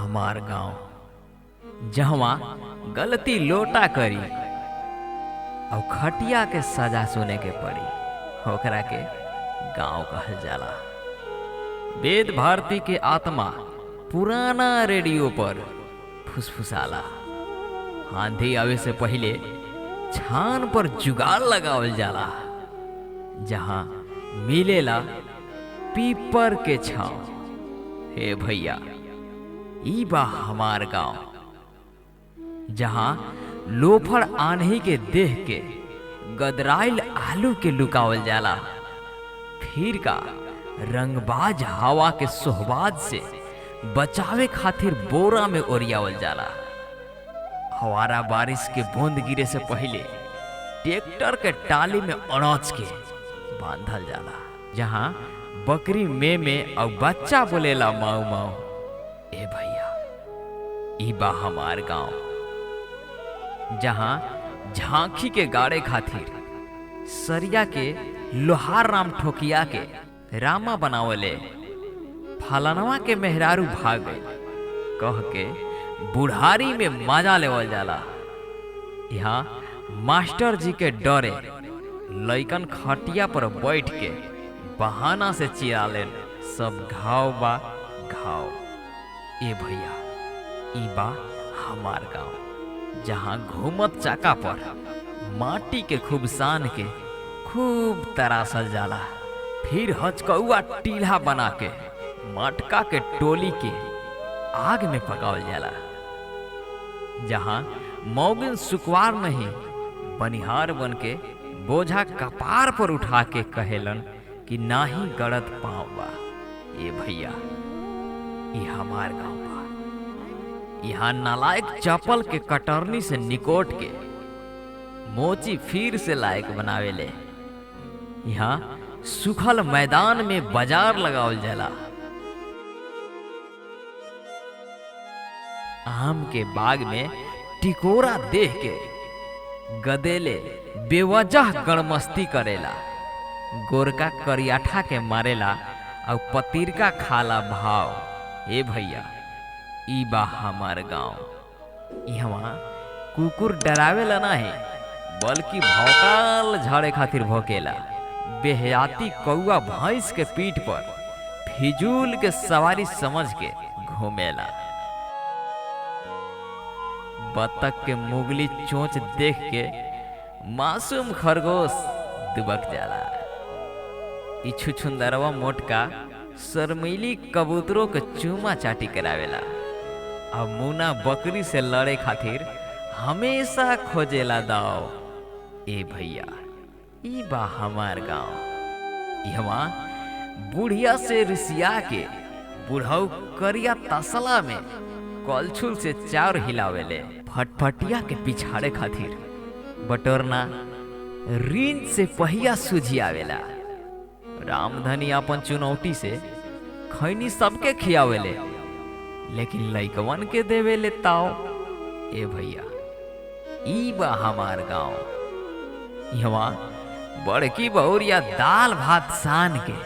हमार गांव, जहवा गलती लोटा करी और खटिया के सजा सुने के पड़ी, ओकरा के गांव कहल जाला। वेद भारती के आत्मा पुराना रेडियो पर फुसफुसाला। आंधी आवे से पहले छान पर जुगाड़ लगावल जाला, जहां मिलेला पीपर के छांव। हे भैया, ई बा हमार गांव, जहां लोफर आन्ही के देह के गदराइल आलू के लुकावल जाला, फिर का रंगबाज हवा के सोहबाज से बचावे खातिर बोरा में ओरियावल जाला। हवारा बारिश के बूंद गिरे से पहले ट्रैक्टर के टाली में अनाज के बांधल जाला, जहां बकरी में और बच्चा बोलेला माऊ माऊ। ए भैया, ई बा हमार गांव, जहां झांकी के गाड़े खातिर सरिया के लोहार राम ठोकिया के रामा बनावले। फलनवा के मेहरारू भाग गए कह के बुढ़ारी में मजा लेवल जाला। यहाँ मास्टर जी के डरे लइकन खटिया पर बैठ के बहाना से चिराले, सब घाव बा घाव। ए भैया, ई बा हमार गांव, जहां घूमत चाका पर माटी के खूब सान के खूब तरासल जाला, फिर हचकौआ टीला बना के मटका के टोली के आग में पकावल जाला, जहां मौगिन सुकुवार नहीं बनिहार बन के बोझा कपार पर उठा के कहेलन कि नाही गड़त पाँव बा। ये भैया, ये हमार गांव बा। यहाँ नालायक चपल के कटरनी से निकोट के मोची फिर से लायक बनावेले। यहाँ सुखल मैदान में बाजार लगावल जाला। आम के बाग में टिकोरा देख के गदेले बेवजह गणमस्ती करेला, गोरका करियाठा के मारेला और पतिरका खाला भाव। ए भैया, ई बा हमार गांव, यहाँ कुकुर डरावेला नहीं बल्कि भौकाल झाड़े खातिर भौकेला। बेहयाती कौआ भैंस के पीठ पर फिजूल के सवारी समझ के घूमेला। बत्तख के मुगली चोंच देख के मासूम खरगोश दुबक जाला। ई छुछुंदरवा मोटका शर्मीली कबूतरों के चूमा चाटी करावेला। अब मुना बकरी से लड़े खातिर हमेशा खोजेला दाव। ए भैया, ई बा हमार गांव, यहाँ बुढ़िया से रिसिया के बुढ़ऊ करिया तसला में कलछुल से चार हिलावेले। फटफटिया के पिछाड़े खातिर बटोरना रीन से पहिया सूझी आवेला। रामधनी अपन चुनौती से खैनी सबके खियावेले, लेकिन लइकवन के देवेले ताव। ए भैया, ई बा हमार गांव, यहाँ बड़की बहुरिया दाल भात सान के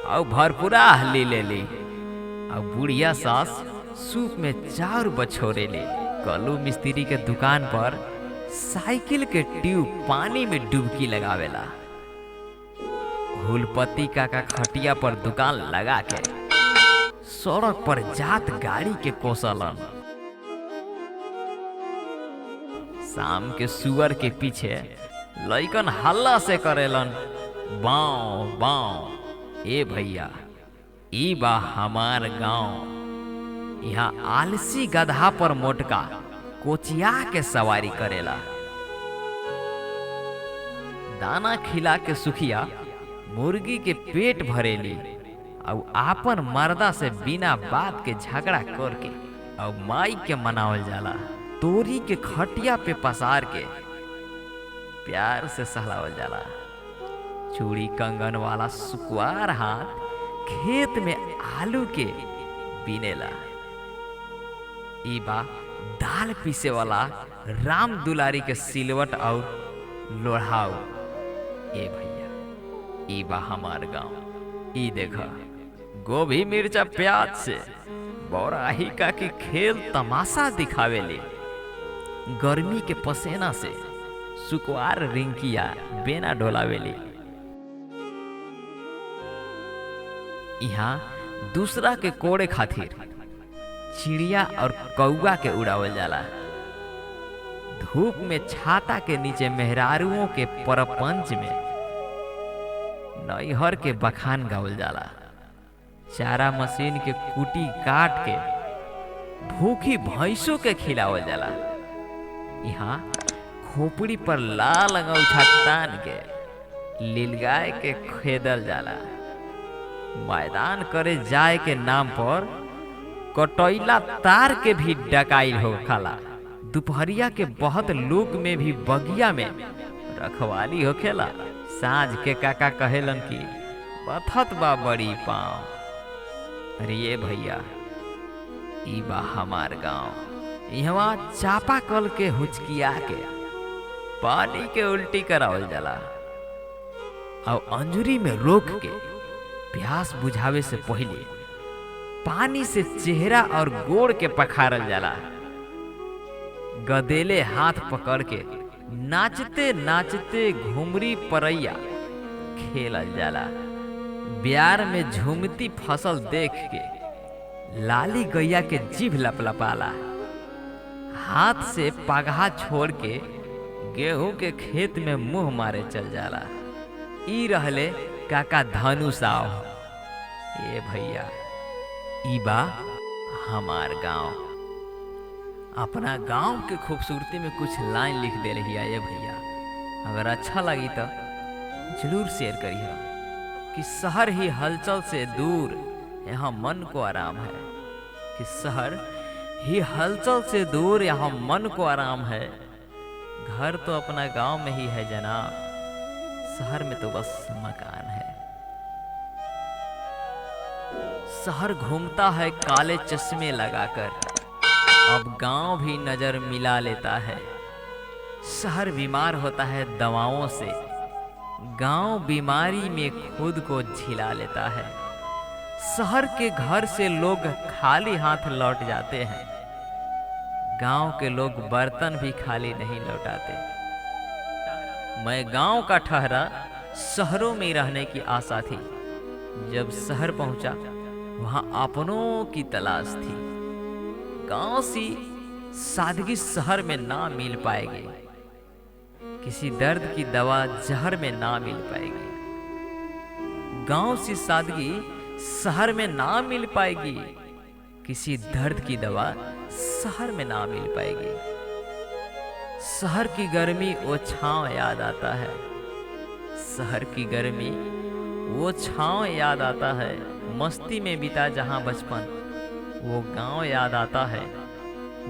और भरपूरा हली ले ली, और बुढ़िया सास सूप में चार बछोरे ले। कल्लू मिस्त्री के दुकान पर साइकिल के ट्यूब पानी में डुबकी लगावेला। हुलपति काका खटिया पर दुकान लगा के सड़क पर जात गाड़ी के कोसलन। शाम के सुअर के पीछे लइकन हल्ला से करेलन बाँव बाँव। ए भैया, ई बा हमार गांव, यहाँ आलसी गधा पर मोटका कोचिया के सवारी करेला। दाना खिला के सुखिया मुर्गी के पेट भरेली और आपन मर्दा से बिना बात के झगड़ा करके और माई के मनावल जाला। तोरी के खटिया पे पसार के प्यार से सहलावल जाला। चूड़ी कंगन वाला सुकुआर हाथ खेत में आलू के बिनेला। ई बा दाल पीसे वाला राम दुलारी के सिलवट और लोढ़ाऊ। ए भैया, ई बा हमार गांव, ई देखा गोभी मिर्चा प्याज से बौराही का की खेल तमाशा दिखावेली। गर्मी के पसेना से सुकुआर रिंकिया बेना डोलावेली। यहाँ दूसरा के कोड़े खातिर चिड़िया और कौआ के उड़ावल जाला। धूप में छाता के नीचे मेहरारुओं के परपंच में नैहर के बखान गावल जाला। चारा मशीन के कुटी काट के भूखी भैंसों के खिलावल जाला। यहाँ खोपड़ी पर लाल अंगूठा तान के लीलगाय के खेदल जाला। मैदान करे जाए के नाम पर कटैला तार के भी डकाइल हो खाला। दोपहरिया के बहुत लोग में भी बगिया में रखवाली होखेला। साँझ के काका कहेलन की बथत बा बड़ी पाँव। अरे ये भैया ई बा हमार गांव। यहाँ चापा कल के हुचकिया के पानी के उल्टी करावल जाला और अंजुरी में रोक के प्यास बुझावे से पहले पानी से चेहरा और गोड़ के पखारल जाला। गदेले हाथ पकड़ के नाचते नाचते घुमरी परैया खेलल जाला। ब्यार में झूमती फसल देख के लाली गैया के जीभ लपलपाला। हाथ से पगहा छोड़ के गेहूं के खेत में मुंह मारे चल जाला। ई रहले काका धनु साव। ये भैया ई बा हमार गांव। अपना गांव के खूबसूरती में कुछ लाइन लिख दे रही है ये भैया। अगर अच्छा लगी तो जरूर शेयर करिए कि शहर ही हलचल से दूर यहाँ मन को आराम है। कि शहर ही हलचल से दूर यहाँ मन को आराम है। घर तो अपना गांव में ही है जनाब, शहर में तो बस मकान है। शहर घूमता है काले चश्मे लगाकर, अब गांव भी नजर मिला लेता है। शहर बीमार होता है दवाओं से, गांव बीमारी में खुद को झिला लेता है। शहर के घर से लोग खाली हाथ लौट जाते हैं, गांव के लोग बर्तन भी खाली नहीं लौटाते। मैं गांव का ठहरा, शहरों में रहने की आशा थी। जब शहर पहुंचा वहां अपनों की तलाश थी। गांव सी सादगी शहर में ना मिल पाएगी, किसी दर्द की दवा जहर में ना मिल पाएगी। गांव सी सादगी शहर में ना मिल पाएगी, किसी दर्द की दवा शहर में ना मिल पाएगी। शहर की गर्मी वो छांव याद आता है, शहर की गर्मी वो छांव याद आता है। मस्ती में बीता जहां बचपन वो गांव याद आता है।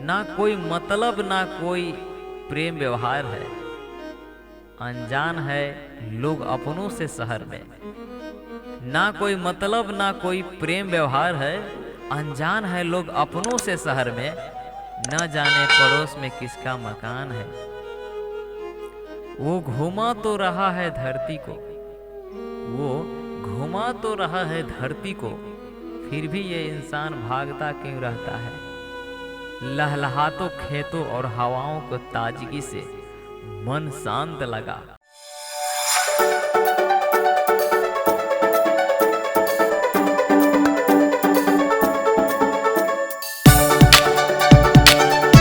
ना कोई मतलब ना कोई प्रेम व्यवहार है, अनजान है लोग अपनों से शहर में। ना कोई मतलब ना कोई प्रेम व्यवहार है, अनजान है लोग अपनों से शहर में। न जाने पड़ोस में किसका मकान है। वो घुमा तो रहा है धरती को, वो घुमा तो रहा है धरती को, फिर भी ये इंसान भागता क्यों रहता है। लहलहातों खेतों और हवाओं को ताजगी से मन शांत लगा।